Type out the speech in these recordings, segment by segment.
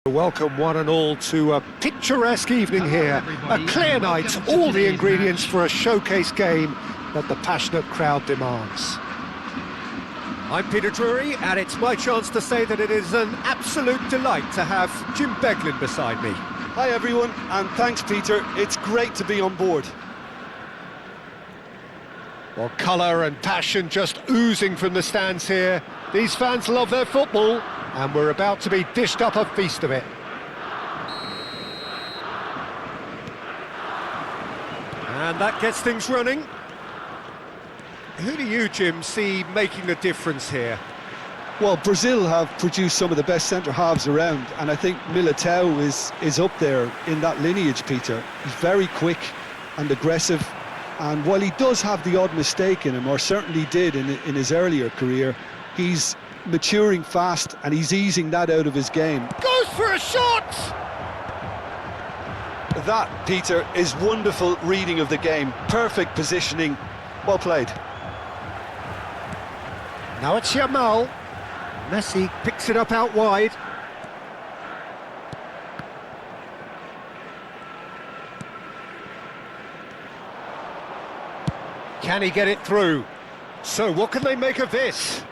Welcome one and all to a picturesque evening here, a clear night, all the ingredients for a showcase game that the passionate crowd demands. I'm Peter Drury, and it's my chance to say that it is an absolute delight to have Jim Beglin beside me. Hi everyone, and thanks Peter, it's great to be on board. Well, colour and passion just oozing from the stands here. These fans love their football, and we're about to be dished up a feast of it. And that gets things running. Who do you, Jim, see making the difference here? Well, Brazil have produced some of the best centre-halves around, and I think Militao is up there in that lineage, Peter. He's very quick and aggressive, and while he does have the odd mistake in him, or certainly did in his earlier career, he's maturing fast and he's easing that out of his game. Goes for a shot! That, Peter, is wonderful reading of the game. Perfect positioning. Well played. Now it's Yamal. Messi picks it up out wide. Can he get it through? So what can they make of this?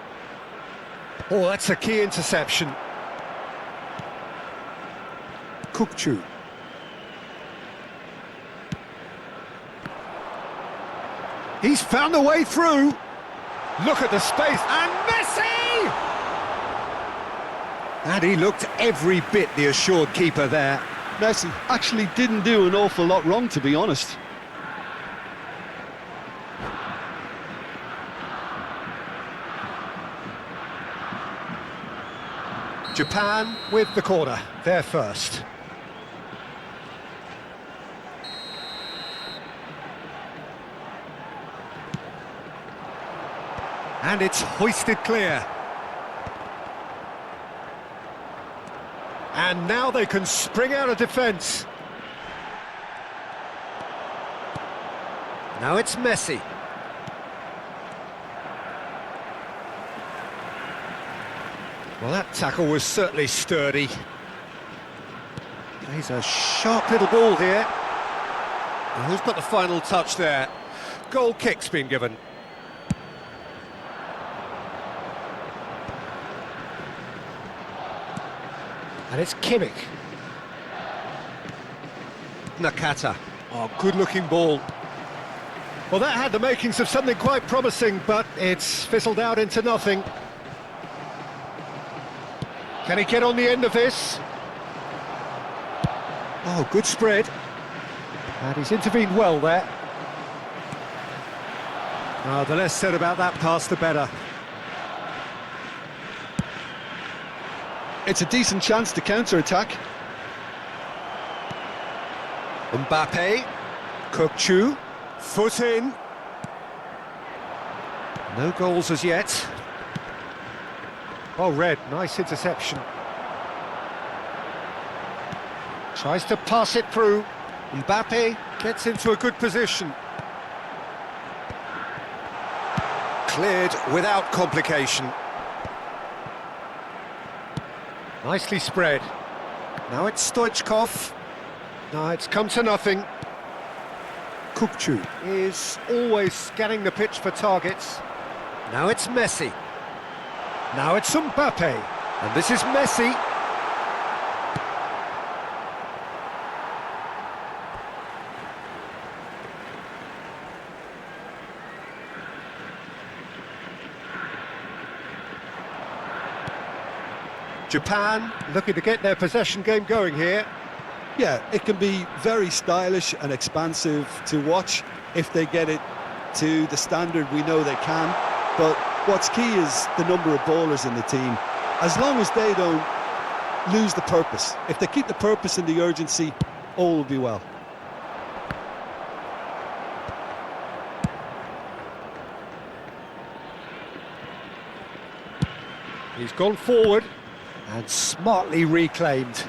Oh, that's a key interception. Kukçu. He's found a way through. Look at the space, and Messi! And he looked every bit the assured keeper there. Messi actually didn't do an awful lot wrong, to be honest. Japan with the corner, they're first. And it's hoisted clear. And now they can spring out of defence. Now it's Messi. Well, that tackle was certainly sturdy. He's a sharp little ball here. And who's got the final touch there? Goal kick's been given. And it's Kimmich. Nakata. Oh, good-looking ball. Well, that had the makings of something quite promising, but it's fizzled out into nothing. Can he get on the end of this? Oh, good spread. And he's intervened well there. Oh, the less said about that pass, the better. It's a decent chance to counter-attack. Mbappe. Kukçu. Foot in. No goals as yet. Oh, Red, nice interception. Tries to pass it through. Mbappe gets into a good position. Cleared without complication. Nicely spread. Now it's Stoichkov. No, it's come to nothing. Kukçu is always scanning the pitch for targets. Now it's Messi. Now it's Mbappe, and this is Messi. Japan looking to get their possession game going here. Yeah, it can be very stylish and expansive to watch if they get it to the standard we know they can, but what's key is the number of ballers in the team. As long as they don't lose the purpose, if they keep the purpose and the urgency, all will be well. He's gone forward and smartly reclaimed.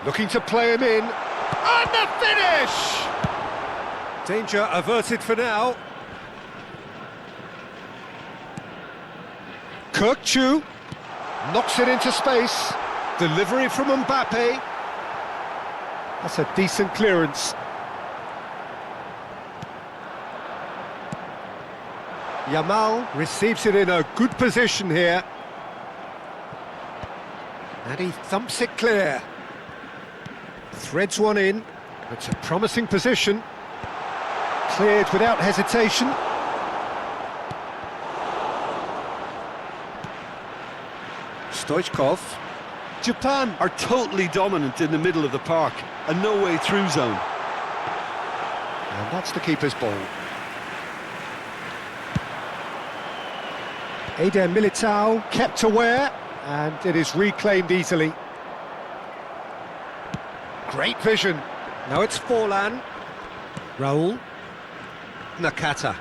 Looking to play him in, and the finish! Danger averted for now. Kukçu knocks it into space. Delivery from Mbappe. That's a decent clearance. Yamal receives it in a good position here. And he thumps it clear. Threads one in. It's a promising position. Cleared without hesitation. Stoichkov. Japan are totally dominant in the middle of the park, a no-way through zone. And that's the keeper's ball. Eder Militao kept aware, and it is reclaimed easily. Great vision. Now it's Forlan. Raul. Nakata.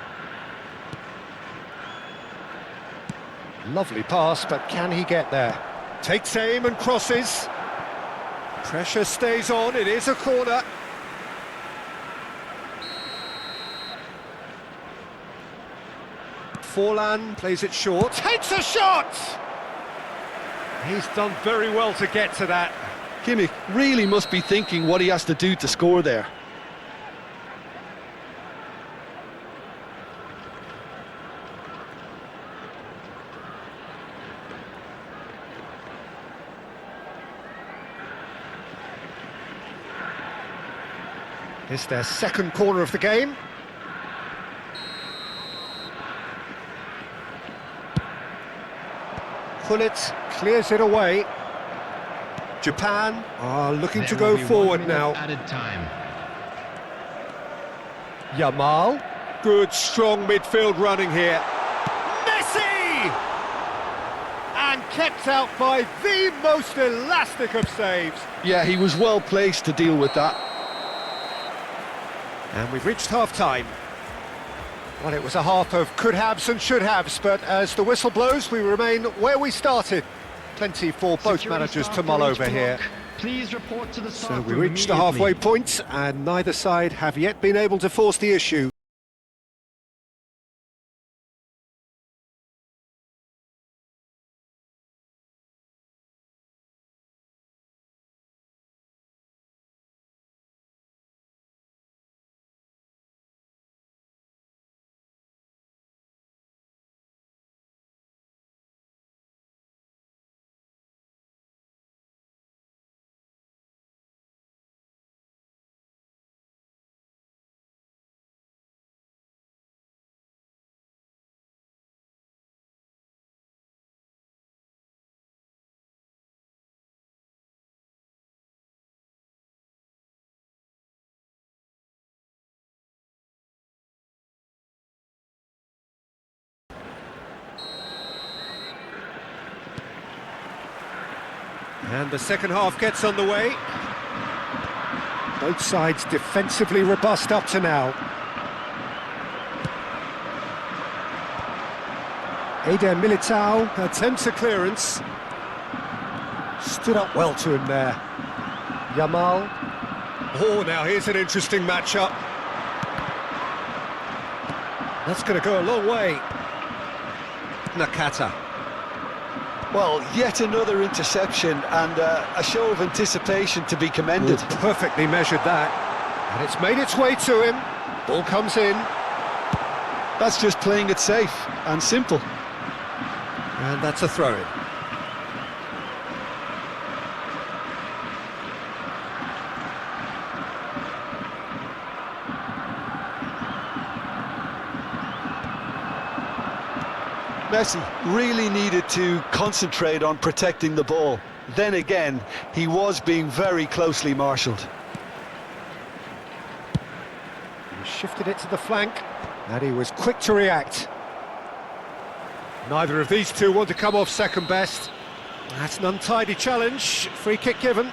Lovely pass, but can he get there? Takes aim and crosses. Pressure stays on, it is a corner. Forlan plays it short, takes a shot! He's done very well to get to that. Kimmich really must be thinking what he has to do to score there. It's their second corner of the game. Pullet clears it away. Japan are looking to go forward now. Added time. Yamal, good strong midfield running here. Messi! And kept out by the most elastic of saves. Yeah, he was well placed to deal with that. And we've reached half-time. Well, it was a half of could-haves and should-haves, but as the whistle blows, we remain where we started. Plenty for both managers to mull over here. Please report to the So we reached the halfway point, and neither side have yet been able to force the issue. And the second half gets underway. Both sides defensively robust up to now. Eder Militao attempts a clearance. Stood up well to him there. Yamal. Oh, now here's an interesting matchup. That's going to go a long way. Nakata. Well, yet another interception and a show of anticipation to be commended. Oh, perfectly measured that. And it's made its way to him. Ball comes in. That's just playing it safe and simple. And that's a throw-in. Messi really needed to concentrate on protecting the ball. Then again, he was being very closely marshalled. He shifted it to the flank, and he was quick to react. Neither of these two want to come off second best. That's an untidy challenge. Free kick given.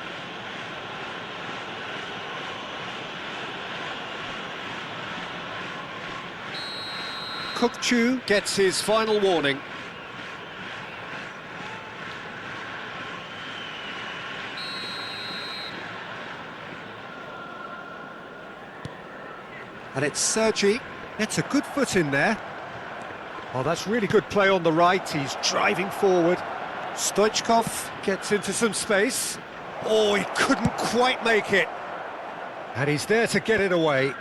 Kukçu gets his final warning. And it's Sergi. Gets a good foot in there. Oh, that's really good play on the right. He's driving forward. Stoichkov gets into some space. Oh, he couldn't quite make it. And he's there to get it away.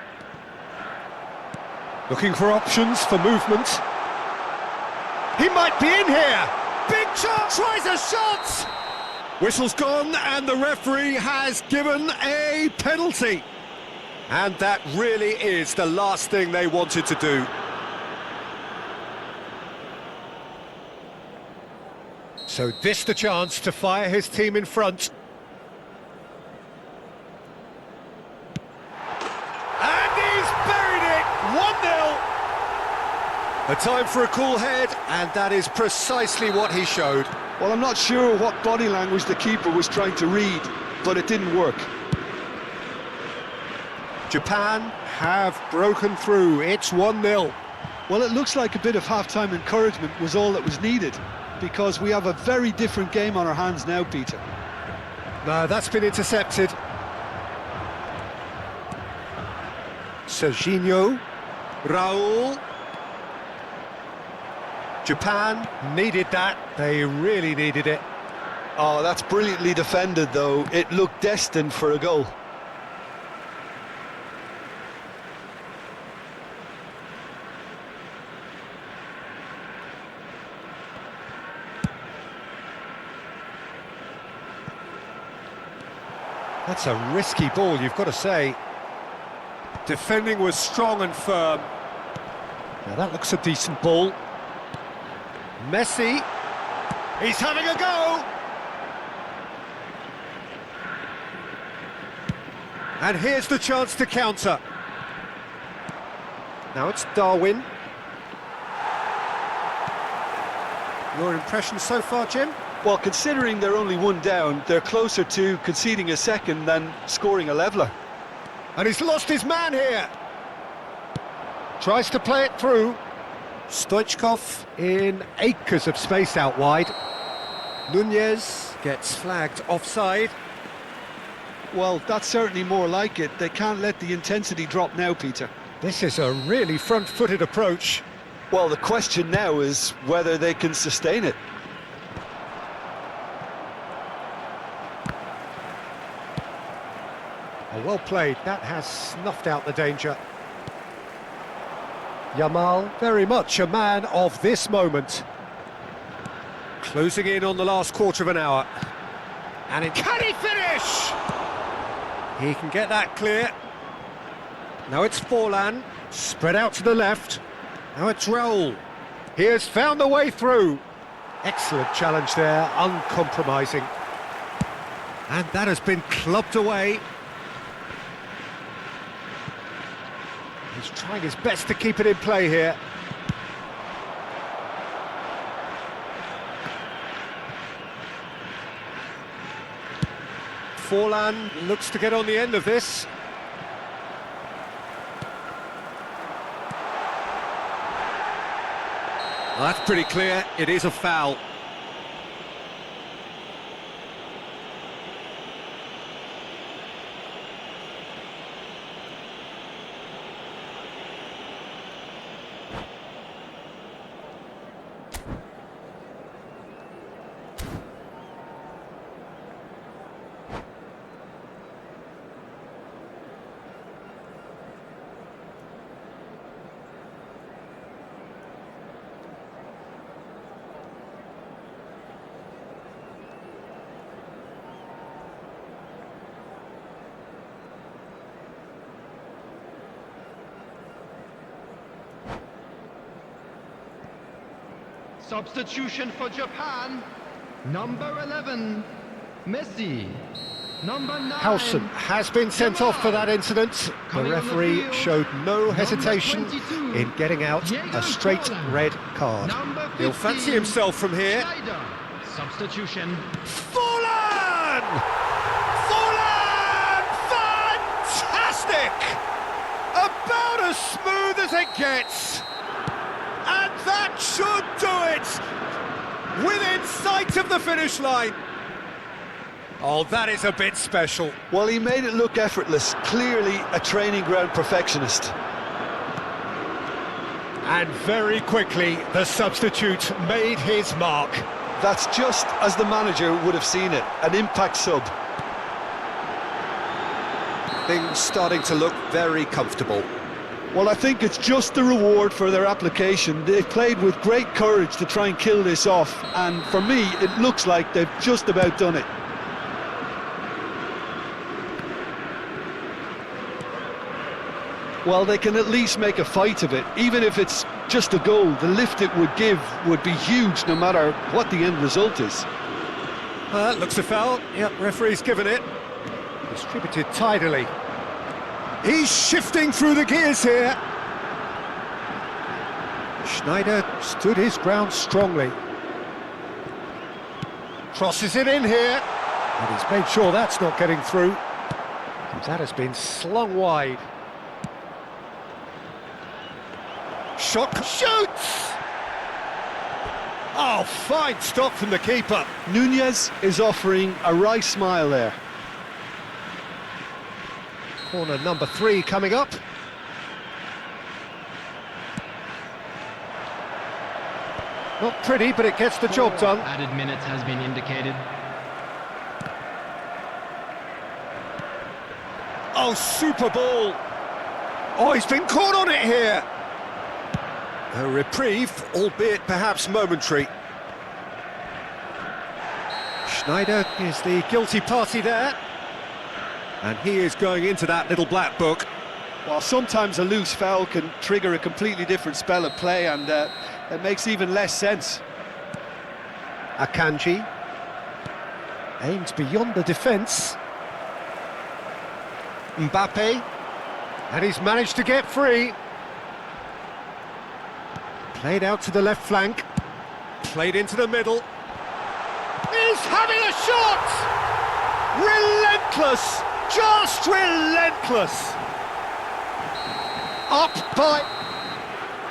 Looking for options for movement. He might be in here. Big chance, tries a shot. Whistle's gone and the referee has given a penalty. And that really is the last thing they wanted to do. So this the chance to fire his team in front. And he's buried it! 1-0! A time for a cool head, and that is precisely what he showed. Well, I'm not sure what body language the keeper was trying to read, but it didn't work. Japan have broken through. It's 1-0. Well, it looks like a bit of half-time encouragement was all that was needed, because we have a very different game on our hands now, Peter. No, that's been intercepted. Serginho, Raul. Japan needed that. They really needed it. Oh, that's brilliantly defended, though. It looked destined for a goal. That's a risky ball, you've got to say. Defending was strong and firm. Now that looks a decent ball. Messi. He's having a go! And here's the chance to counter. Now it's Darwin. Your impression so far, Jim? Well, considering they're only one down, they're closer to conceding a second than scoring a leveller. And he's lost his man here. Tries to play it through. Stoichkov in acres of space out wide. Nunez gets flagged offside. Well, that's certainly more like it. They can't let the intensity drop now, Peter. This is a really front-footed approach. Well, the question now is whether they can sustain it. Well played, that has snuffed out the danger. Yamal, very much a man of this moment. Closing in on the last quarter of an hour. And can he finish? He can get that clear. Now it's Forlan, spread out to the left. Now it's Raul. He has found the way through. Excellent challenge there, uncompromising. And that has been clubbed away. He's trying his best to keep it in play here. Forlan looks to get on the end of this. Well, that's pretty clear, it is a foul. Substitution for Japan, number 11, Messi. Number 9, Howson has been sent off for that incident. The referee showed no hesitation in getting out a straight red card. He'll fancy himself from here. Substitution. Forlan! Forlan! Fantastic! About as smooth as it gets. And that should do it! Within sight of the finish line. Oh, that is a bit special. Well, he made it look effortless. Clearly a training ground perfectionist. And very quickly, the substitute made his mark. That's just as the manager would have seen it, an impact sub. Things starting to look very comfortable. Well, I think it's just the reward for their application. They've played with great courage to try and kill this off, and for me, it looks like they've just about done it. Well, they can at least make a fight of it. Even if it's just a goal, the lift it would give would be huge no matter what the end result is. Looks a foul. Yep, referee's given it. Distributed tidily. He's shifting through the gears here. Schneider stood his ground strongly. Crosses it in here. And he's made sure that's not getting through. That has been slung wide. Shot, shoots! Oh, fine stop from the keeper. Nunez is offering a wry smile there. Corner number 3 coming up. Not pretty, but it gets the job done. Added minutes has been indicated. Oh, super ball! Oh, he's been caught on it here! A reprieve, albeit perhaps momentary. Schneider is the guilty party there. And he is going into that little black book. While sometimes a loose foul can trigger a completely different spell of play, and it makes even less sense. Akanji aims beyond the defence. Mbappe, and he's managed to get free. Played out to the left flank, played into the middle. He's having a shot! Relentless, just relentless. Up by...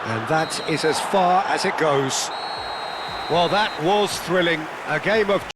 And that is as far as it goes. Well, that was thrilling. A game of